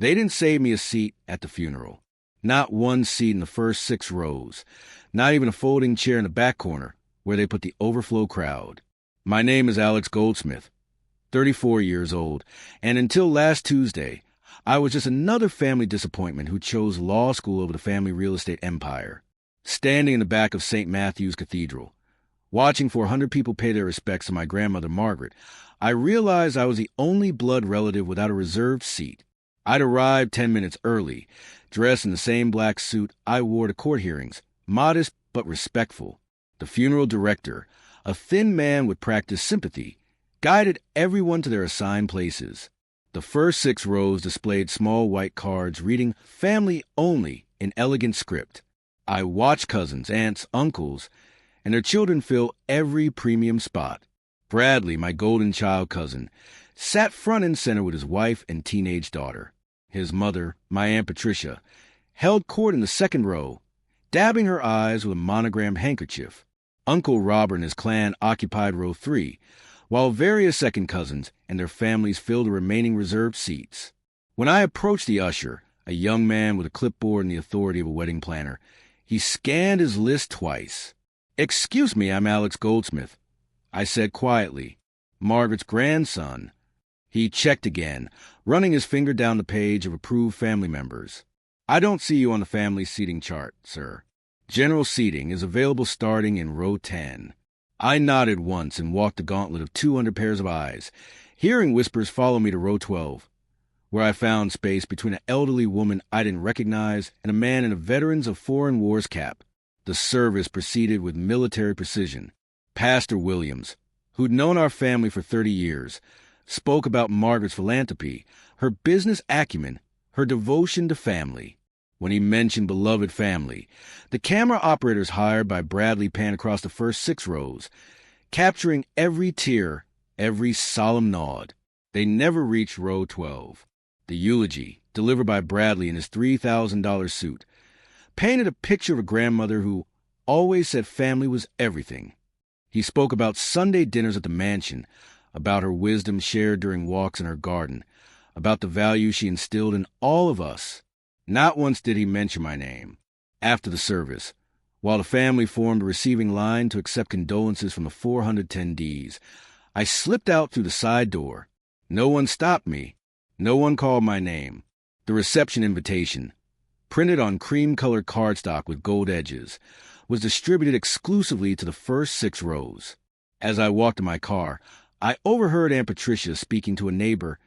They didn't save me a seat at the funeral. Not one seat in the first 6 rows. Not even a folding chair in the back corner, where they put the overflow crowd. My name is Alex Goldsmith, 34 years old, and until last Tuesday, I was just another family disappointment who chose law school over the family real estate empire. Standing in the back of St. Matthew's Cathedral, watching 400 people pay their respects to my grandmother Margaret, I realized I was the only blood relative without a reserved seat. I'd arrived 10 minutes early, dressed in the same black suit I wore to court hearings, modest but respectful. The funeral director, a thin man with practiced sympathy, guided everyone to their assigned places. The first 6 rows displayed small white cards reading "Family Only" in elegant script. I watched cousins, aunts, uncles, and their children fill every premium spot. Bradley, my golden child cousin, sat front and center with his wife and teenage daughter. His mother, my Aunt Patricia, held court in the 2nd row, dabbing her eyes with a monogrammed handkerchief. Uncle Robert and his clan occupied row 3, while various second cousins and their families filled the remaining reserved seats. When I approached the usher, a young man with a clipboard and the authority of a wedding planner, he scanned his list twice. "Excuse me, I'm Alex Goldsmith," I said quietly. "Margaret's grandson." He checked again, running his finger down the page of approved family members. "I don't see you on the family seating chart, sir. General seating is available starting in row 10. I nodded once and walked the gauntlet of 200 pairs of eyes, hearing whispers follow me to row 12, where I found space between an elderly woman I didn't recognize and a man in a Veterans of Foreign Wars cap. The service proceeded with military precision. Pastor Williams, who'd known our family for 30 years, spoke about Margaret's philanthropy, her business acumen, her devotion to family. When he mentioned beloved family, the camera operators hired by Bradley panned across the first 6 rows, capturing every tear, every solemn nod. They never reached row 12. The eulogy, delivered by Bradley in his $3,000 suit, painted a picture of a grandmother who always said family was everything. He spoke about Sunday dinners at the mansion, about her wisdom shared during walks in her garden, about the value she instilled in all of us. Not once did he mention my name. After the service, while the family formed a receiving line to accept condolences from the 400 attendees, I slipped out through the side door. No one stopped me. No one called my name. The reception invitation, printed on cream-colored cardstock with gold edges, was distributed exclusively to the first 6 rows. As I walked to my car, I overheard Aunt Patricia speaking to a neighbor.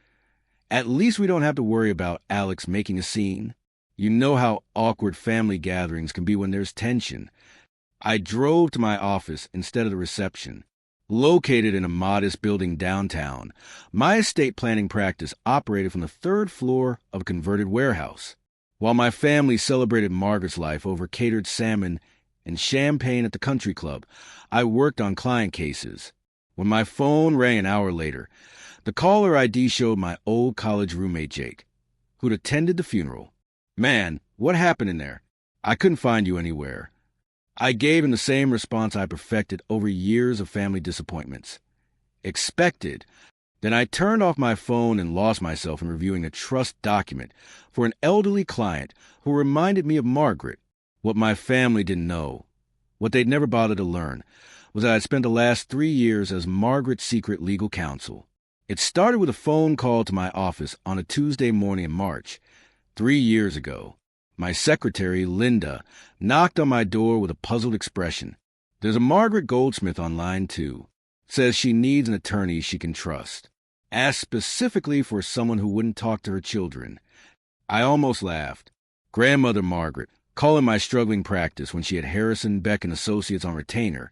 "At least we don't have to worry about Alex making a scene. You know how awkward family gatherings can be when there's tension." I drove to my office instead of the reception. Located in a modest building downtown, my estate planning practice operated from the 3rd floor of a converted warehouse. While my family celebrated Margaret's life over catered salmon and champagne at the country club, I worked on client cases. When my phone rang an hour later, the caller ID showed my old college roommate Jake, who'd attended the funeral. "Man, what happened in there? I couldn't find you anywhere." I gave him the same response I perfected over years of family disappointments. Expected. Then I turned off my phone and lost myself in reviewing a trust document for an elderly client who reminded me of Margaret. What my family didn't know, what they'd never bothered to learn, was that I'd spent the last 3 years as Margaret's secret legal counsel. It started with a phone call to my office on a Tuesday morning in March, 3 years ago. My secretary, Linda, knocked on my door with a puzzled expression. "There's a Margaret Goldsmith on line 2. Says she needs an attorney she can trust. Asked specifically for someone who wouldn't talk to her children." I almost laughed. Grandmother Margaret, calling my struggling practice when she had Harrison, Beck, and Associates on retainer,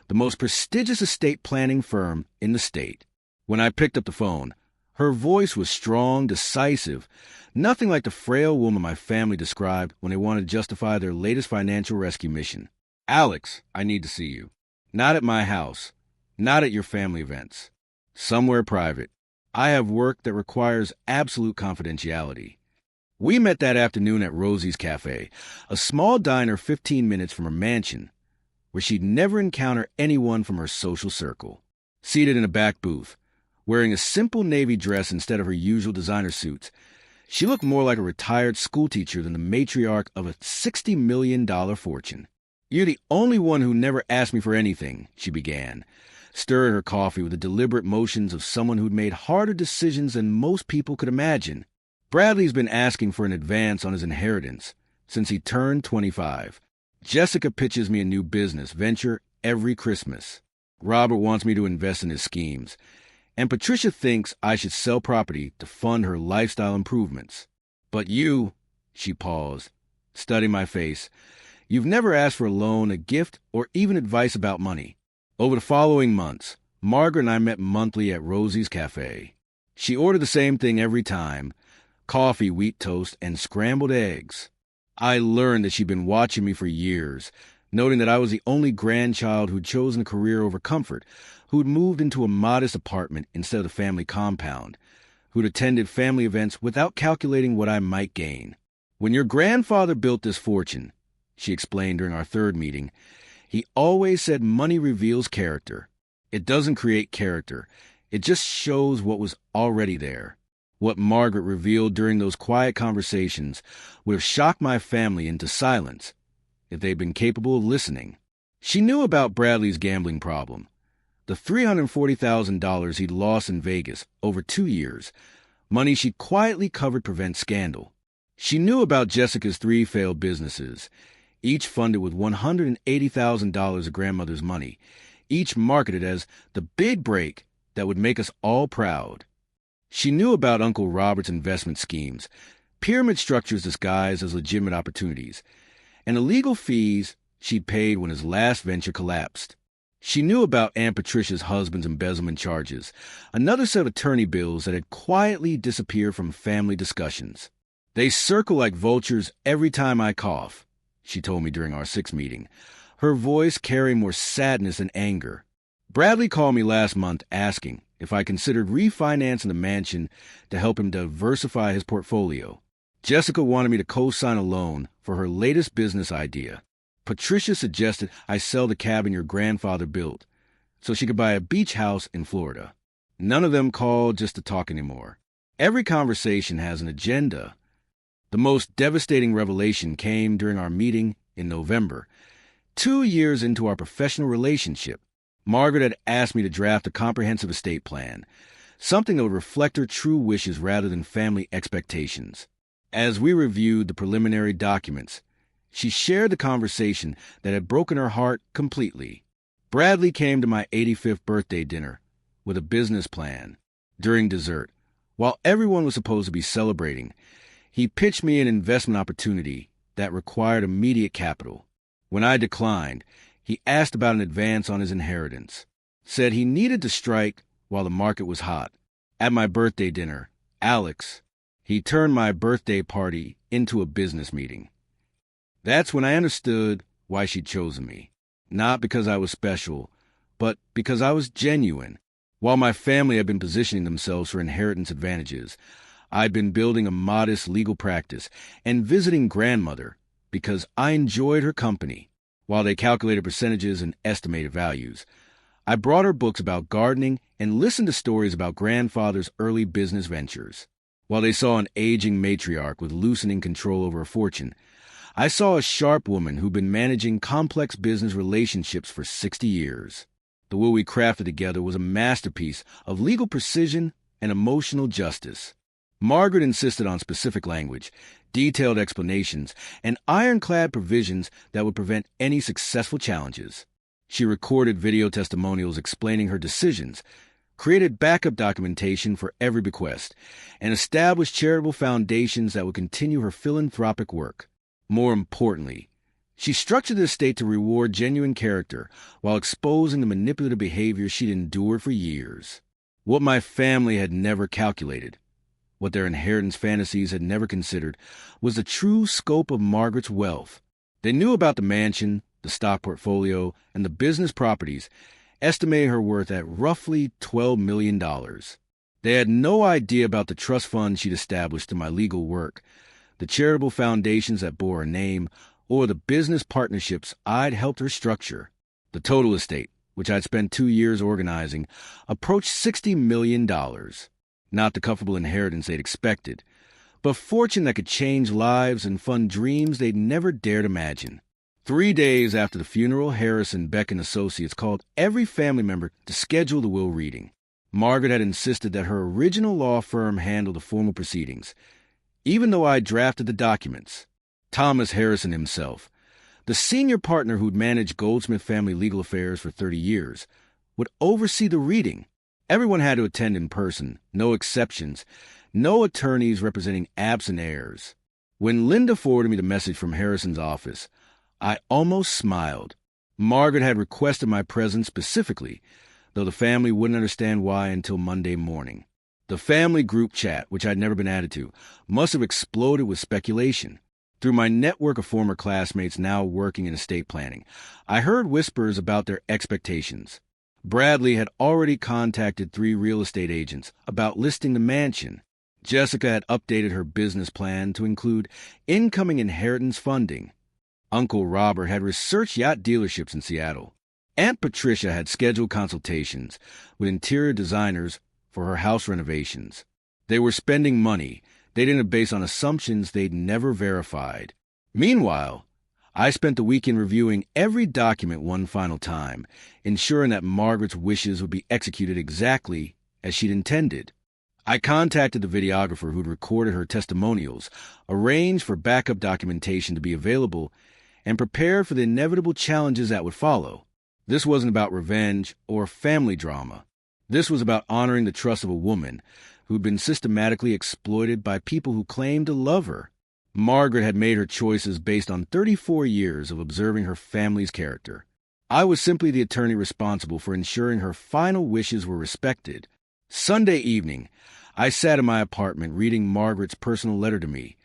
the most prestigious estate planning firm in the state. When I picked up the phone, her voice was strong, decisive, nothing like the frail woman my family described when they wanted to justify their latest financial rescue mission. "Alex, I need to see you. Not at my house. Not at your family events. Somewhere private. I have work that requires absolute confidentiality." We met that afternoon at Rosie's Cafe, a small diner 15 minutes from her mansion, where she'd never encounter anyone from her social circle. Seated in a back booth, wearing a simple navy dress instead of her usual designer suits, She looked more like a retired schoolteacher than the matriarch of a $60 million fortune. "You're the only one who never asked me for anything," she began, stirring her coffee with the deliberate motions of someone who'd made harder decisions than most people could imagine. "Bradley's been asking for an advance on his inheritance since he turned 25. Jessica pitches me a new business venture every Christmas. Robert wants me to invest in his schemes. And Patricia thinks I should sell property to fund her lifestyle improvements. But you," she paused, studying my face, "you've never asked for a loan, a gift, or even advice about money." Over the following months, Margaret and I met monthly at Rosie's Cafe. She ordered the same thing every time: coffee, wheat toast, and scrambled eggs. I learned that she'd been watching me for years, noting that I was the only grandchild who'd chosen a career over comfort, who'd moved into a modest apartment instead of the family compound, who'd attended family events without calculating what I might gain. "When your grandfather built this fortune," she explained during our third meeting, "he always said money reveals character. It doesn't create character. It just shows what was already there." What Margaret revealed during those quiet conversations would have shocked my family into silence if they'd been capable of listening. She knew about Bradley's gambling problem, the $340,000 he'd lost in Vegas over 2 years, money she quietly covered to prevent scandal. She knew about Jessica's 3 failed businesses, each funded with $180,000 of grandmother's money, each marketed as the big break that would make us all proud. She knew about Uncle Robert's investment schemes, pyramid structures disguised as legitimate opportunities, and the legal fees she'd paid when his last venture collapsed. She knew about Aunt Patricia's husband's embezzlement charges, another set of attorney bills that had quietly disappeared from family discussions. "They circle like vultures every time I cough," she told me during our 6th meeting, her voice carrying more sadness than anger. "Bradley called me last month asking if I considered refinancing the mansion to help him diversify his portfolio. Jessica wanted me to co-sign a loan for her latest business idea. Patricia suggested I sell the cabin your grandfather built so she could buy a beach house in Florida." None of them called just to talk anymore. Every conversation has an agenda. The most devastating revelation came during our meeting in November. 2 years into our professional relationship, Margaret had asked me to draft a comprehensive estate plan, something that would reflect her true wishes rather than family expectations. As we reviewed the preliminary documents, she shared the conversation that had broken her heart completely. "Bradley came to my 85th birthday dinner with a business plan. During dessert, while everyone was supposed to be celebrating, he pitched me an investment opportunity that required immediate capital. When I declined, he asked about an advance on his inheritance, said he needed to strike while the market was hot. At my birthday dinner, Alex, he turned my birthday party into a business meeting. That's when I understood why she'd chosen me. Not because I was special, but because I was genuine. While my family had been positioning themselves for inheritance advantages, I'd been building a modest legal practice and visiting grandmother because I enjoyed her company. While they calculated percentages and estimated values, I brought her books about gardening and listened to stories about grandfather's early business ventures. While they saw an aging matriarch with loosening control over a fortune, I saw a sharp woman who'd been managing complex business relationships for 60 years. The will we crafted together was a masterpiece of legal precision and emotional justice. Margaret insisted on specific language, detailed explanations, and ironclad provisions that would prevent any successful challenges. She recorded video testimonials explaining her decisions, created backup documentation for every bequest, and established charitable foundations that would continue her philanthropic work. More importantly, she structured the estate to reward genuine character while exposing the manipulative behavior she'd endured for years. What my family had never calculated, what their inheritance fantasies had never considered, was the true scope of Margaret's wealth. They knew about the mansion, the stock portfolio, and the business properties, estimating her worth at roughly $12 million. They had no idea about the trust fund she'd established through my legal work, the charitable foundations that bore her name, or the business partnerships I'd helped her structure. The total estate, which I'd spent 2 years organizing, approached $60 million. Not the comfortable inheritance they'd expected, but fortune that could change lives and fund dreams they'd never dared imagine. 3 days after the funeral, Harrison, Beck, and Associates called every family member to schedule the will reading. Margaret had insisted that her original law firm handle the formal proceedings, even though I drafted the documents. Thomas Harrison himself, the senior partner who'd managed Goldsmith family legal affairs for 30 years, would oversee the reading. Everyone had to attend in person, no exceptions, no attorneys representing absent heirs. When Linda forwarded me the message from Harrison's office, I almost smiled. Margaret had requested my presence specifically, though the family wouldn't understand why until Monday morning. The family group chat, which I'd never been added to, must have exploded with speculation. Through my network of former classmates now working in estate planning, I heard whispers about their expectations. Bradley had already contacted 3 real estate agents about listing the mansion. Jessica had updated her business plan to include incoming inheritance funding. Uncle Robert had researched yacht dealerships in Seattle. Aunt Patricia had scheduled consultations with interior designers for her house renovations. They were spending money they didn't base on assumptions they'd never verified. Meanwhile, I spent the weekend reviewing every document one final time, ensuring that Margaret's wishes would be executed exactly as she'd intended. I contacted the videographer who'd recorded her testimonials, arranged for backup documentation to be available, and prepared for the inevitable challenges that would follow. This wasn't about revenge or family drama. This was about honoring the trust of a woman who'd been systematically exploited by people who claimed to love her. Margaret had made her choices based on 34 years of observing her family's character. I was simply the attorney responsible for ensuring her final wishes were respected. Sunday evening, I sat in my apartment reading Margaret's personal letter to me,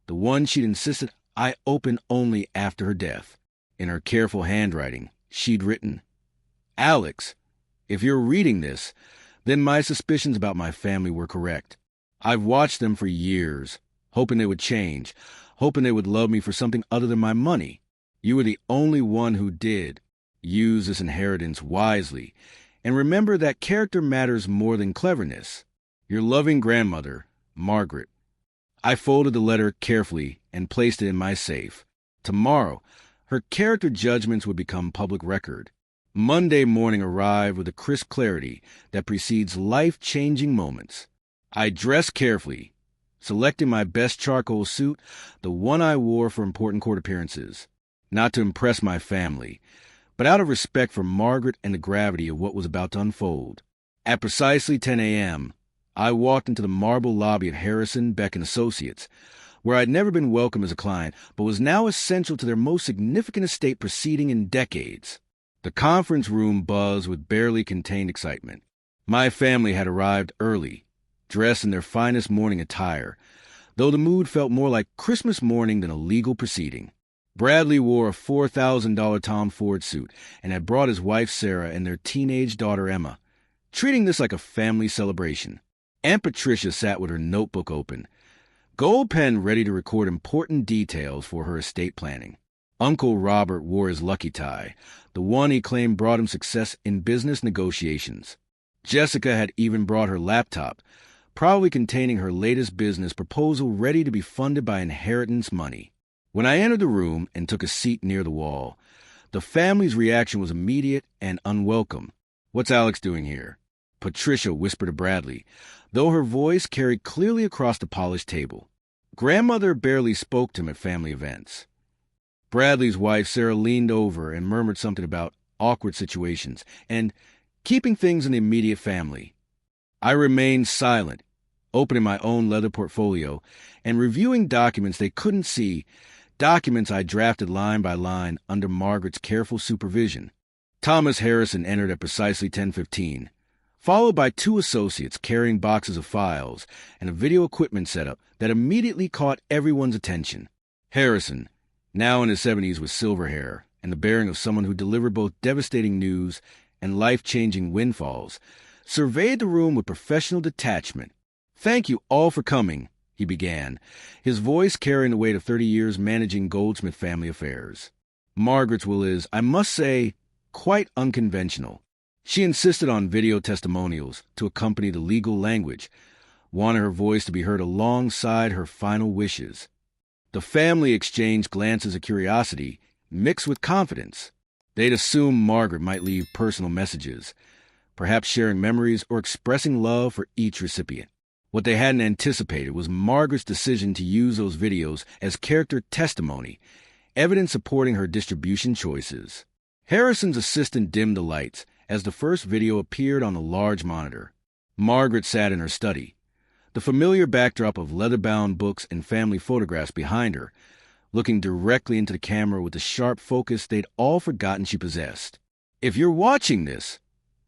the one she'd insisted I open only after her death. In her careful handwriting, she'd written, "Alex, if you're reading this, then my suspicions about my family were correct. I've watched them for years, hoping they would change, hoping they would love me for something other than my money. You were the only one who did. Use this inheritance wisely, and remember that character matters more than cleverness. Your loving grandmother, Margaret." I folded the letter carefully and placed it in my safe. Tomorrow, her character judgments would become public record. Monday morning arrived with the crisp clarity that precedes life-changing moments. I dressed carefully, selecting my best charcoal suit, the one I wore for important court appearances, not to impress my family, but out of respect for Margaret and the gravity of what was about to unfold. At precisely 10 a.m., I walked into the marble lobby of Harrison, Beck, and Associates, where I'd never been welcome as a client, but was now essential to their most significant estate proceeding in decades. The conference room buzzed with barely contained excitement. My family had arrived early, dressed in their finest morning attire, though the mood felt more like Christmas morning than a legal proceeding. Bradley wore a $4,000 Tom Ford suit and had brought his wife Sarah and their teenage daughter Emma, treating this like a family celebration. Aunt Patricia sat with her notebook open, gold pen ready to record important details for her estate planning. Uncle Robert wore his lucky tie, the one he claimed brought him success in business negotiations. Jessica had even brought her laptop, probably containing her latest business proposal ready to be funded by inheritance money. When I entered the room and took a seat near the wall, the family's reaction was immediate and unwelcome. "What's Alex doing here?" Patricia whispered to Bradley, though her voice carried clearly across the polished table. Grandmother barely spoke to him at family events. Bradley's wife, Sarah, leaned over and murmured something about awkward situations and keeping things in the immediate family. I remained silent, opening my own leather portfolio and reviewing documents they couldn't see, documents I drafted line by line under Margaret's careful supervision. Thomas Harrison entered at precisely 10:15, followed by 2 associates carrying boxes of files and a video equipment setup that immediately caught everyone's attention. Harrison, now in his 70s with silver hair and the bearing of someone who delivered both devastating news and life-changing windfalls, surveyed the room with professional detachment. "Thank you all for coming," he began, his voice carrying the weight of 30 years managing Goldsmith family affairs. Margaret's will is, I must say, quite unconventional. She insisted on video testimonials to accompany the legal language, wanted her voice to be heard alongside her final wishes. The family exchanged glances of curiosity, mixed with confidence. They'd assumed Margaret might leave personal messages, perhaps sharing memories or expressing love for each recipient. What they hadn't anticipated was Margaret's decision to use those videos as character testimony, evidence supporting her distribution choices. Harrison's assistant dimmed the lights as the first video appeared on a large monitor. Margaret sat in her study, the familiar backdrop of leather-bound books and family photographs behind her, looking directly into the camera with the sharp focus they'd all forgotten she possessed. "If you're watching this,"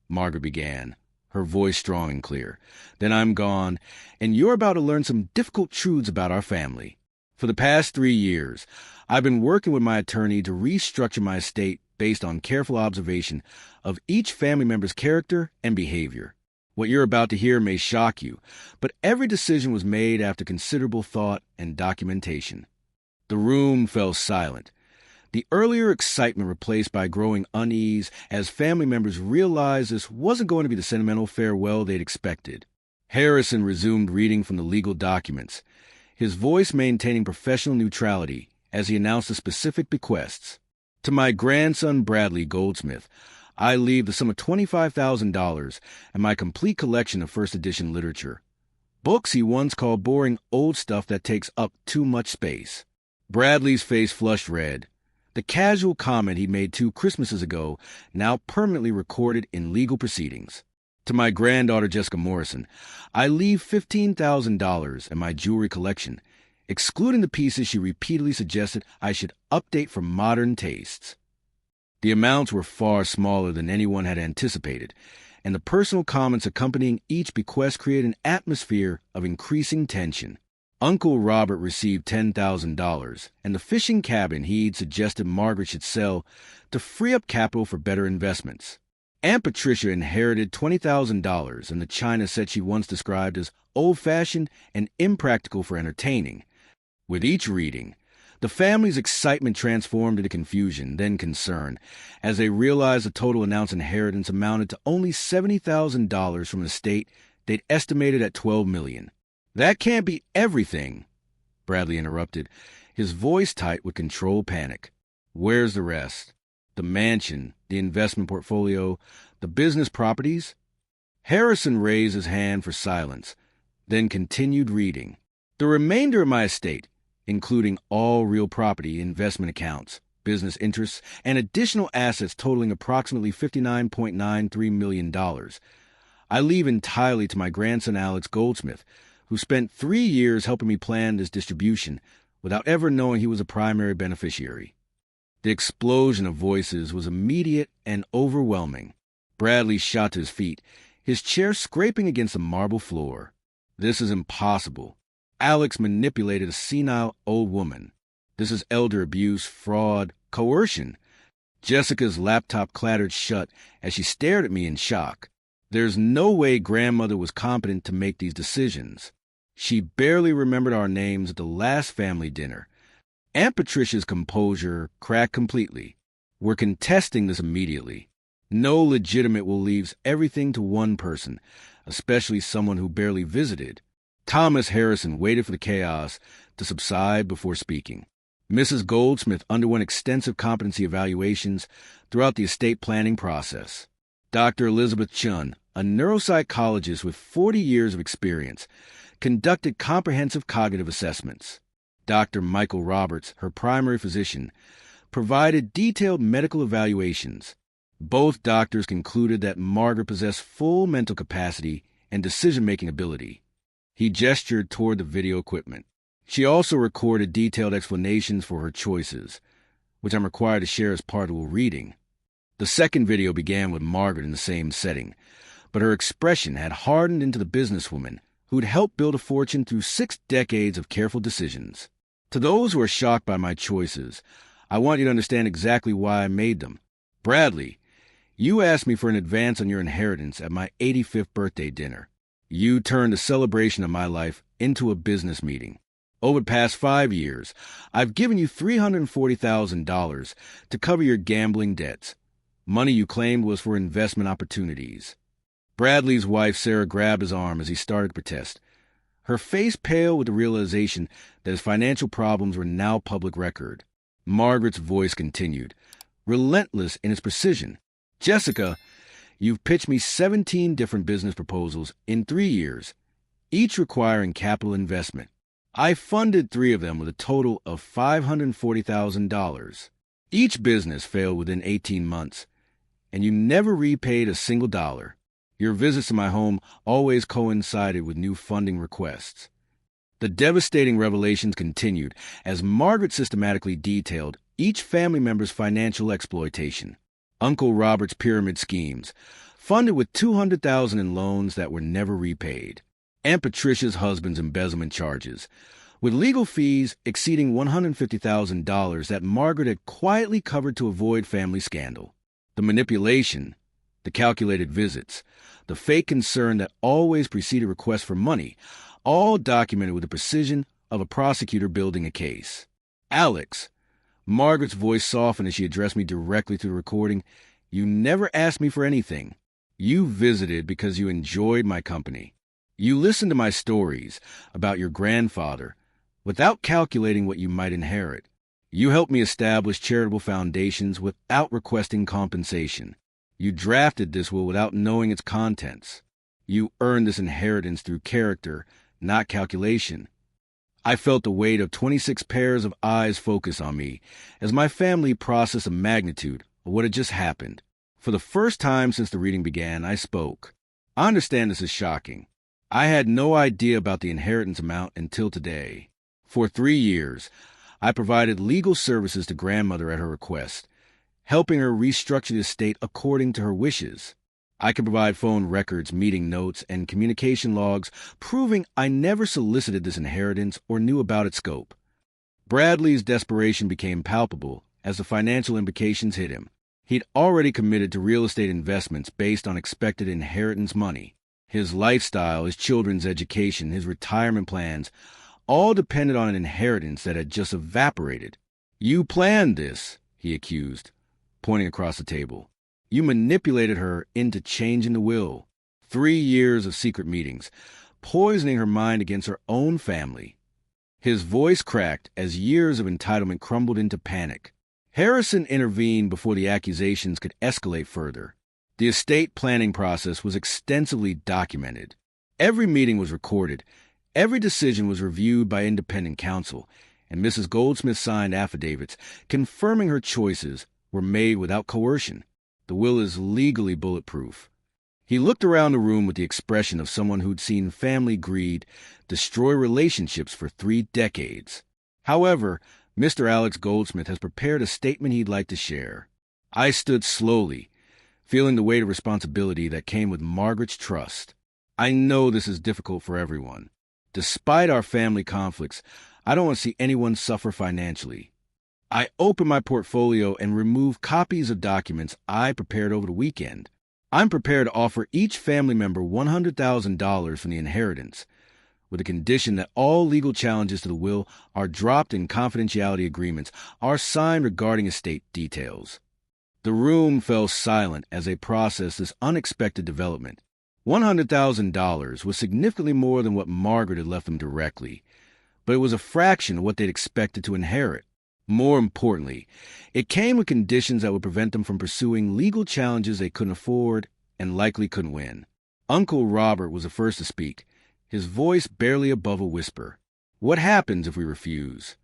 Margaret began, her voice strong and clear, "then I'm gone, and you're about to learn some difficult truths about our family. For the past 3 years, I've been working with my attorney to restructure my estate based on careful observation of each family member's character and behavior. What you're about to hear may shock you, but every decision was made after considerable thought and documentation." The room fell silent, the earlier excitement replaced by growing unease as family members realized this wasn't going to be the sentimental farewell they'd expected. Harrison resumed reading from the legal documents, his voice maintaining professional neutrality as he announced the specific bequests. "To my grandson Bradley Goldsmith, I leave the sum of $25,000 and my complete collection of first edition literature. Books he once called boring old stuff that takes up too much space." Bradley's face flushed red. The casual comment he made 2 Christmases ago now permanently recorded in legal proceedings. "To my granddaughter Jessica Morrison, I leave $15,000 and my jewelry collection, excluding the pieces she repeatedly suggested I should update for modern tastes." The amounts were far smaller than anyone had anticipated, and the personal comments accompanying each bequest created an atmosphere of increasing tension. Uncle Robert received $10,000, and the fishing cabin he'd suggested Margaret should sell to free up capital for better investments. Aunt Patricia inherited $20,000 and the china set she once described as old-fashioned and impractical for entertaining. With each reading, the family's excitement transformed into confusion, then concern, as they realized the total announced inheritance amounted to only $70,000 from an estate they'd estimated at $12 million. "That can't be everything," Bradley interrupted, his voice tight with controlled panic. "Where's the rest? The mansion, the investment portfolio, the business properties?" Harrison raised his hand for silence, then continued reading. "The remainder of my estate, including all real property, investment accounts, business interests, and additional assets totaling approximately $59.93 million, I leave entirely to my grandson Alex Goldsmith, who spent 3 years helping me plan this distribution without ever knowing he was a primary beneficiary." The explosion of voices was immediate and overwhelming. Bradley shot to his feet, his chair scraping against the marble floor. "This is impossible. Alex manipulated a senile old woman. This is elder abuse, fraud, coercion." Jessica's laptop clattered shut as she stared at me in shock. There's no way grandmother was competent to make these decisions. She barely remembered our names at the last family dinner. Aunt Patricia's composure cracked completely. "We're contesting this immediately. No legitimate will leaves everything to one person, especially someone who barely visited." Thomas Harrison waited for the chaos to subside before speaking. "Mrs. Goldsmith underwent extensive competency evaluations throughout the estate planning process. Dr. Elizabeth Chun, a neuropsychologist with 40 years of experience, conducted comprehensive cognitive assessments. Dr. Michael Roberts, her primary physician, provided detailed medical evaluations. Both doctors concluded that Margaret possessed full mental capacity and decision-making ability." He gestured toward the video equipment. "She also recorded detailed explanations for her choices, which I'm required to share as part of the reading." The second video began with Margaret in the same setting, but her expression had hardened into the businesswoman who'd helped build a fortune through 6 decades of careful decisions. "To those who are shocked by my choices, I want you to understand exactly why I made them. Bradley, you asked me for an advance on your inheritance at my 85th birthday dinner. You turned the celebration of my life into a business meeting. Over the past 5 years, I've given you $340,000 to cover your gambling debts. Money you claimed was for investment opportunities." Bradley's wife, Sarah, grabbed his arm as he started to protest, her face pale with the realization that his financial problems were now public record. Margaret's voice continued, relentless in its precision. "Jessica, you've pitched me 17 different business proposals in 3 years, each requiring capital investment. I funded 3 of them with a total of $540,000. Each business failed within 18 months, and you never repaid a single dollar. Your visits to my home always coincided with new funding requests." The devastating revelations continued as Margaret systematically detailed each family member's financial exploitation. Uncle Robert's pyramid schemes, funded with $200,000 in loans that were never repaid. Aunt Patricia's husband's embezzlement charges, with legal fees exceeding $150,000 that Margaret had quietly covered to avoid family scandal. The manipulation, the calculated visits, the fake concern that always preceded requests for money, all documented with the precision of a prosecutor building a case. "Alex," Margaret's voice softened as she addressed me directly through the recording, "you never asked me for anything. You visited because you enjoyed my company. You listened to my stories about your grandfather without calculating what you might inherit. You helped me establish charitable foundations without requesting compensation. You drafted this will without knowing its contents. You earned this inheritance through character, not calculation." I felt the weight of 26 pairs of eyes focus on me as my family processed the magnitude of what had just happened. For the first time since the reading began, I spoke. "I understand this is shocking. I had no idea about the inheritance amount until today. For 3 years, I provided legal services to grandmother at her request, helping her restructure the estate according to her wishes. I can provide phone records, meeting notes, and communication logs proving I never solicited this inheritance or knew about its scope." Bradley's desperation became palpable as the financial implications hit him. He'd already committed to real estate investments based on expected inheritance money. His lifestyle, his children's education, his retirement plans, all depended on an inheritance that had just evaporated. "You planned this," he accused, pointing across the table. "You manipulated her into changing the will. 3 years of secret meetings, poisoning her mind against her own family." His voice cracked as years of entitlement crumbled into panic. Harrison intervened before the accusations could escalate further. The estate planning process was extensively documented. Every meeting was recorded. Every decision was reviewed by independent counsel, and Mrs. Goldsmith signed affidavits confirming her choices were made without coercion. The will is legally bulletproof. He looked around the room with the expression of someone who'd seen family greed destroy relationships for 3 decades. However, Mr. Alex Goldsmith has prepared a statement he'd like to share. I stood slowly, feeling the weight of responsibility that came with Margaret's trust. I know this is difficult for everyone. Despite our family conflicts, I don't want to see anyone suffer financially. I opened my portfolio and removed copies of documents I prepared over the weekend. I'm prepared to offer each family member $100,000 from the inheritance, with the condition that all legal challenges to the will are dropped and confidentiality agreements are signed regarding estate details. The room fell silent as they processed this unexpected development. $100,000 was significantly more than what Margaret had left them directly, but it was a fraction of what they'd expected to inherit. More importantly, it came with conditions that would prevent them from pursuing legal challenges they couldn't afford and likely couldn't win. Uncle Robert was the first to speak, his voice barely above a whisper. "What happens if we refuse?"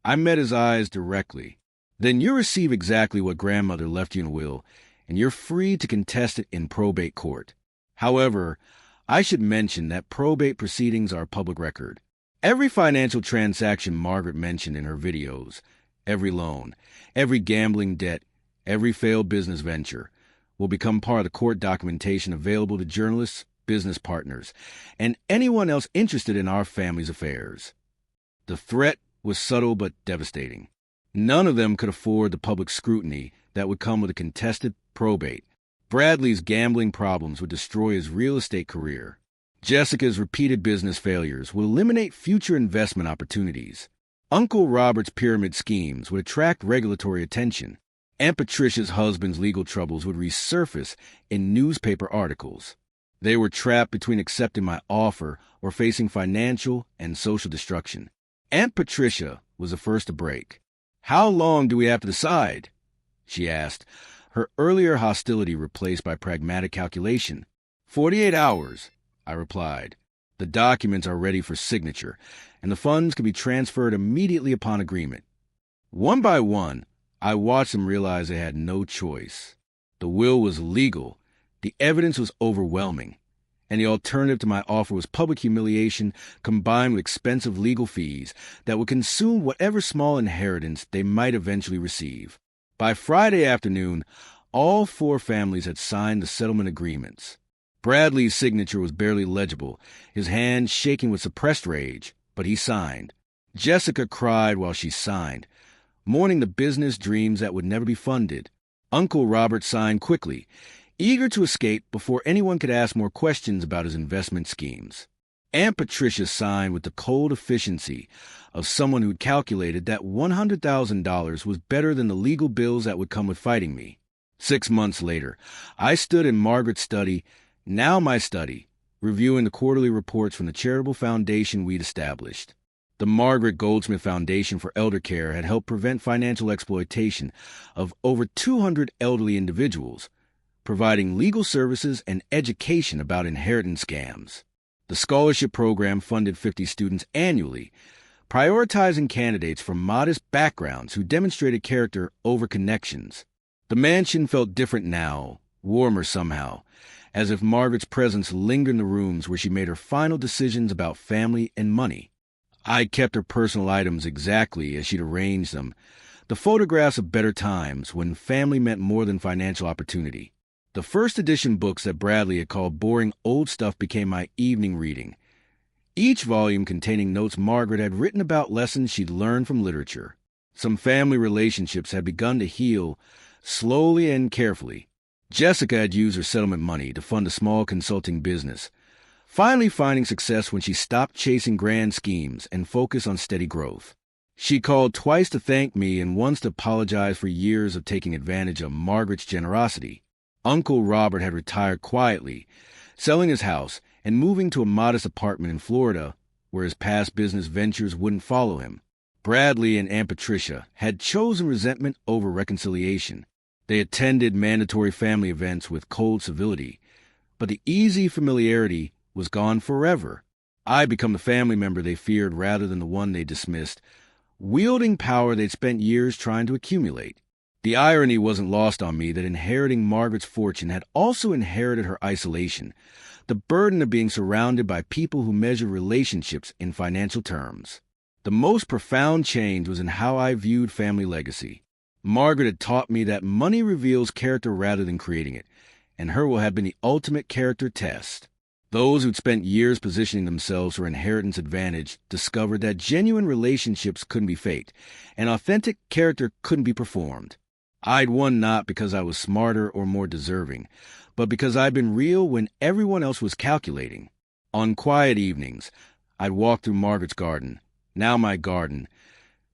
I met his eyes directly. "Then you receive exactly what grandmother left you in a will, and you're free to contest it in probate court. However, I should mention that probate proceedings are public record. Every financial transaction Margaret mentioned in her videos, every loan, every gambling debt, every failed business venture, will become part of the court documentation available to journalists, business partners, and anyone else interested in our family's affairs." The threat was subtle but devastating. None of them could afford the public scrutiny that would come with a contested probate. Bradley's gambling problems would destroy his real estate career. Jessica's repeated business failures would eliminate future investment opportunities. Uncle Robert's pyramid schemes would attract regulatory attention. Aunt Patricia's husband's legal troubles would resurface in newspaper articles. They were trapped between accepting my offer or facing financial and social destruction. Aunt Patricia was the first to break. "How long do we have to decide?" she asked, her earlier hostility replaced by pragmatic calculation. 48 hours, I replied. "The documents are ready for signature, and the funds can be transferred immediately upon agreement." One by one, I watched them realize they had no choice. The will was legal, the evidence was overwhelming, and the alternative to my offer was public humiliation combined with expensive legal fees that would consume whatever small inheritance they might eventually receive. By Friday afternoon, all 4 families had signed the settlement agreements. Bradley's signature was barely legible, his hand shaking with suppressed rage, but he signed. Jessica cried while she signed, mourning the business dreams that would never be funded. Uncle Robert signed quickly, eager to escape before anyone could ask more questions about his investment schemes. Aunt Patricia signed with the cold efficiency of someone who'd calculated that $100,000 was better than the legal bills that would come with fighting me. 6 months later, I stood in Margaret's study, now my study, reviewing the quarterly reports from the charitable foundation we'd established. The Margaret Goldsmith Foundation for Elder Care had helped prevent financial exploitation of over 200 elderly individuals, providing legal services and education about inheritance scams. The scholarship program funded 50 students annually, prioritizing candidates from modest backgrounds who demonstrated character over connections. The mansion felt different now, warmer somehow, as if Margaret's presence lingered in the rooms where she made her final decisions about family and money. I kept her personal items exactly as she'd arranged them, the photographs of better times when family meant more than financial opportunity. The first edition books that Bradley had called boring old stuff became my evening reading, each volume containing notes Margaret had written about lessons she'd learned from literature. Some family relationships had begun to heal, slowly and carefully. Jessica had used her settlement money to fund a small consulting business, finally finding success when she stopped chasing grand schemes and focused on steady growth. She called twice to thank me and once to apologize for years of taking advantage of Margaret's generosity. Uncle Robert had retired quietly, selling his house and moving to a modest apartment in Florida where his past business ventures wouldn't follow him. Bradley and Aunt Patricia had chosen resentment over reconciliation. They attended mandatory family events with cold civility, but the easy familiarity was gone forever. I'd become the family member they feared rather than the one they dismissed, wielding power they'd spent years trying to accumulate. The irony wasn't lost on me that inheriting Margaret's fortune had also inherited her isolation, the burden of being surrounded by people who measure relationships in financial terms. The most profound change was in how I viewed family legacy. Margaret had taught me that money reveals character rather than creating it, and her will have been the ultimate character test. Those who'd spent years positioning themselves for inheritance advantage discovered that genuine relationships couldn't be faked, and authentic character couldn't be performed. I'd won not because I was smarter or more deserving, but because I'd been real when everyone else was calculating. On quiet evenings, I'd walk through Margaret's garden, now my garden,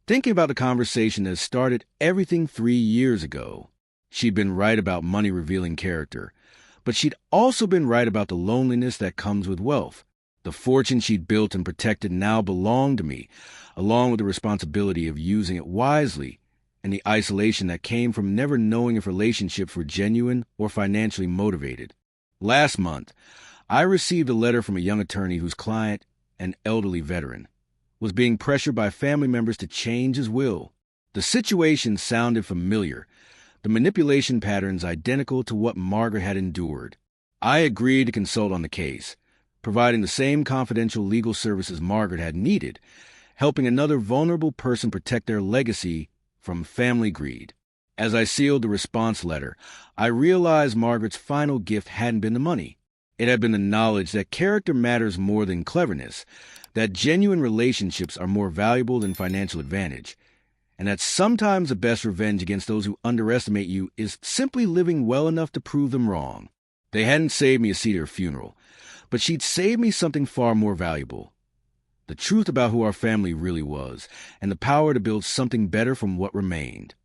thinking about the conversation that started everything 3 years ago. She'd been right about money revealing character, but she'd also been right about the loneliness that comes with wealth. The fortune she'd built and protected now belonged to me, along with the responsibility of using it wisely, and the isolation that came from never knowing if relationships were genuine or financially motivated. Last month, I received a letter from a young attorney whose client, an elderly veteran, was being pressured by family members to change his will. The situation sounded familiar, the manipulation patterns identical to what Margaret had endured. I agreed to consult on the case, providing the same confidential legal services Margaret had needed, helping another vulnerable person protect their legacy from family greed. As I sealed the response letter, I realized Margaret's final gift hadn't been the money. It had been the knowledge that character matters more than cleverness, that genuine relationships are more valuable than financial advantage, and that sometimes the best revenge against those who underestimate you is simply living well enough to prove them wrong. They hadn't saved me a seat at her funeral, but she'd saved me something far more valuable: the truth about who our family really was, and the power to build something better from what remained.